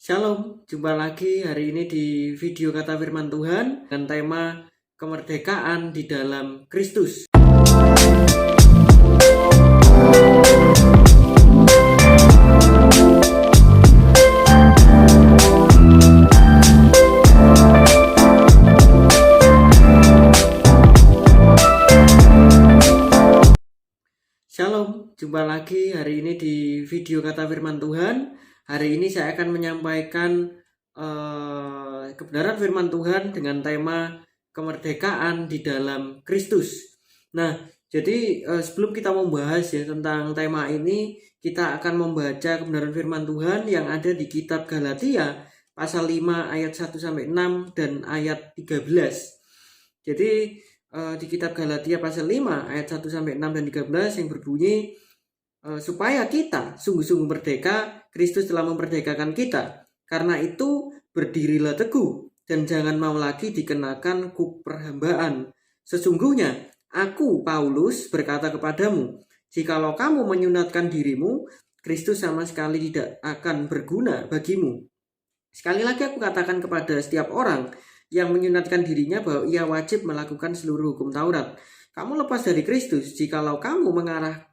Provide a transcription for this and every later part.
Shalom, jumpa lagi hari ini di video Kata Firman Tuhan dengan tema kemerdekaan di dalam Kristus. Shalom, jumpa lagi hari ini di video Kata Firman Tuhan. Hari ini saya akan menyampaikan kebenaran firman Tuhan dengan tema kemerdekaan di dalam Kristus. Nah, jadi sebelum kita membahas ya tentang tema ini, kita akan membaca kebenaran firman Tuhan yang ada di kitab Galatia pasal 5 ayat 1-6 dan ayat 13. Jadi di kitab Galatia pasal 5 ayat 1-6 dan 13 yang berbunyi, supaya kita sungguh-sungguh merdeka, Kristus telah memerdekakan kita. Karena itu berdirilah teguh dan jangan mau lagi dikenakan kuk perhambaan. Sesungguhnya aku Paulus berkata kepadamu, jikalau kamu menyunatkan dirimu, Kristus sama sekali tidak akan berguna bagimu. Sekali lagi aku katakan kepada setiap orang yang menyunatkan dirinya bahwa ia wajib melakukan seluruh hukum Taurat. Kamu lepas dari Kristus jikalau kamu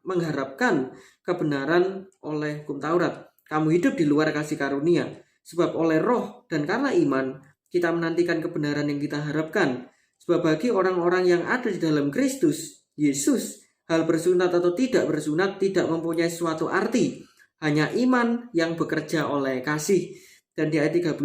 mengharapkan kebenaran oleh hukum Taurat. Kamu hidup di luar kasih karunia. Sebab oleh roh dan karena iman, kita menantikan kebenaran yang kita harapkan. Sebab bagi orang-orang yang ada di dalam Kristus, Yesus, hal bersunat atau tidak bersunat tidak mempunyai suatu arti. Hanya iman yang bekerja oleh kasih. Dan di ayat 13,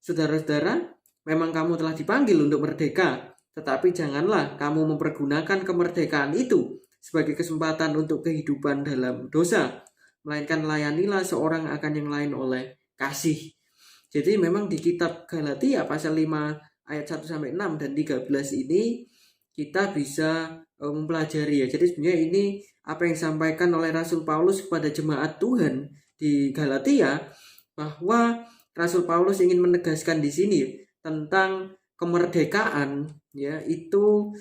saudara-saudara, memang kamu telah dipanggil untuk merdeka. Tetapi janganlah kamu mempergunakan kemerdekaan itu sebagai kesempatan untuk kehidupan dalam dosa, melainkan layanilah seorang akan yang lain oleh kasih. Jadi memang di kitab Galatia pasal 5 ayat 1-6 dan 13 ini kita bisa mempelajari ya. Jadi sebenarnya ini apa yang disampaikan oleh Rasul Paulus kepada jemaat Tuhan di Galatia, bahwa Rasul Paulus ingin menegaskan di sini tentang kemerdekaan ya, itu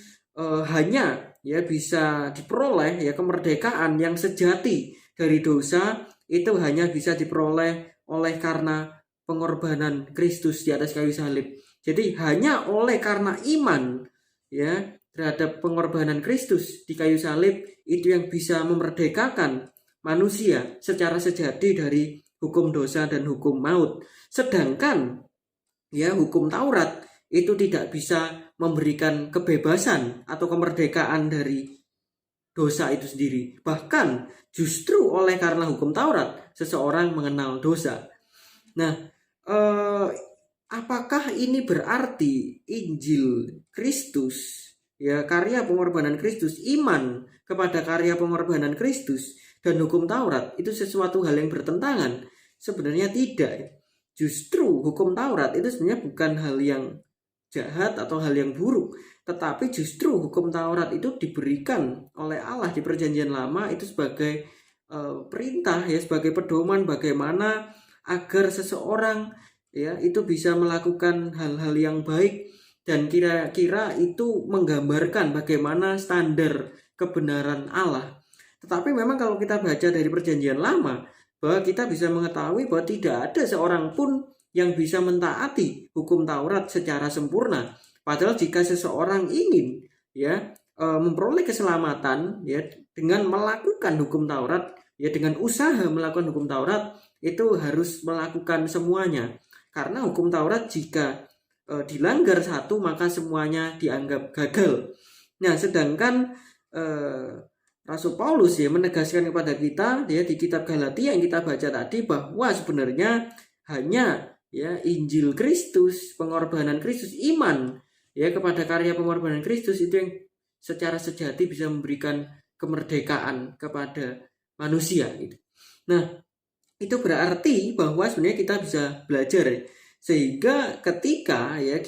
hanya ya bisa diperoleh ya, kemerdekaan yang sejati dari dosa itu hanya bisa diperoleh oleh karena pengorbanan Kristus di atas kayu salib. Jadi hanya oleh karena iman ya terhadap pengorbanan Kristus di kayu salib itu yang bisa memerdekakan manusia secara sejati dari hukum dosa dan hukum maut. Sedangkan ya hukum Taurat itu tidak bisa memberikan kebebasan atau kemerdekaan dari dosa itu sendiri. Bahkan justru oleh karena hukum Taurat seseorang mengenal dosa. Nah, apakah ini berarti Injil Kristus ya, karya pengorbanan Kristus, iman kepada karya pengorbanan Kristus dan hukum Taurat itu sesuatu hal yang bertentangan? Sebenarnya tidak. Justru hukum Taurat itu sebenarnya bukan hal yang jahat atau hal yang buruk, tetapi justru hukum Taurat itu diberikan oleh Allah di Perjanjian Lama itu sebagai perintah ya, sebagai pedoman bagaimana agar seseorang ya itu bisa melakukan hal-hal yang baik, dan kira-kira itu menggambarkan bagaimana standar kebenaran Allah. Tetapi memang kalau kita baca dari Perjanjian Lama, bahwa kita bisa mengetahui bahwa tidak ada seorang pun yang bisa mentaati hukum Taurat secara sempurna. Padahal jika seseorang ingin ya memperoleh keselamatan ya dengan melakukan hukum Taurat, ya dengan usaha melakukan hukum Taurat, itu harus melakukan semuanya. Karena hukum Taurat jika dilanggar satu maka semuanya dianggap gagal. Nah, sedangkan Rasul Paulus ya menegaskan kepada kita ya di kitab Galatia yang kita baca tadi, bahwa sebenarnya hanya ya Injil Kristus, pengorbanan Kristus, iman ya kepada karya pengorbanan Kristus itu yang secara sejati bisa memberikan kemerdekaan kepada manusia gitu. Nah, itu berarti bahwa sebenarnya kita bisa belajar ya, sehingga ketika ya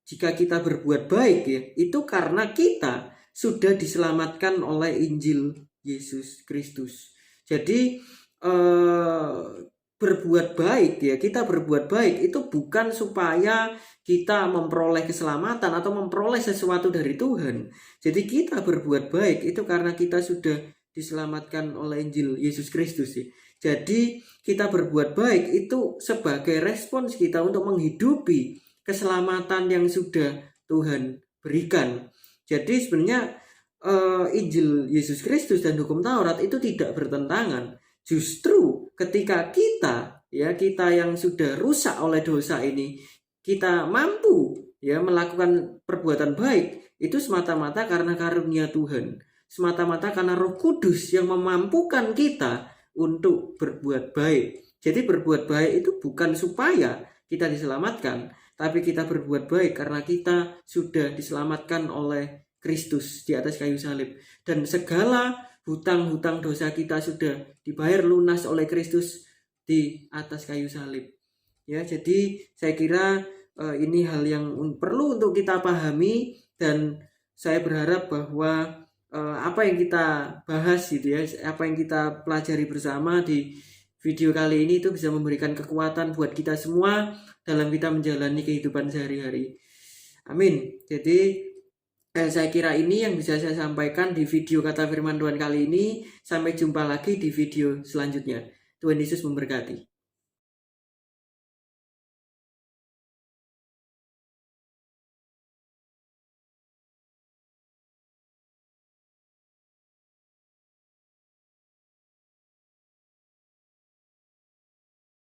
jika kita berbuat baik ya, itu karena kita sudah diselamatkan oleh Injil Yesus Kristus. Jadi berbuat baik ya, kita berbuat baik itu bukan supaya kita memperoleh keselamatan atau memperoleh sesuatu dari Tuhan. Jadi kita berbuat baik itu karena kita sudah diselamatkan oleh Injil Yesus Kristus ya. Jadi kita berbuat baik itu sebagai respons kita untuk menghidupi keselamatan yang sudah Tuhan berikan. Jadi sebenarnya Injil Yesus Kristus dan hukum Taurat itu tidak bertentangan. Justru ketika kita yang sudah rusak oleh dosa ini, kita mampu melakukan perbuatan baik, itu semata-mata karena karunia Tuhan, semata-mata karena Roh Kudus yang memampukan kita untuk berbuat baik. Jadi berbuat baik itu bukan supaya kita diselamatkan, tapi kita berbuat baik karena kita sudah diselamatkan oleh Kristus di atas kayu salib, dan segala hutang-hutang dosa kita sudah dibayar lunas oleh Kristus di atas kayu salib. Ya, jadi saya kira ini hal yang perlu untuk kita pahami, dan saya berharap bahwa apa yang kita bahas gitu ya, apa yang kita pelajari bersama di video kali ini itu bisa memberikan kekuatan buat kita semua dalam kita menjalani kehidupan sehari-hari. Amin. Jadi saya kira ini yang bisa saya sampaikan di video Kata Firman Tuhan kali ini. Sampai jumpa lagi di video selanjutnya. Tuhan Yesus memberkati.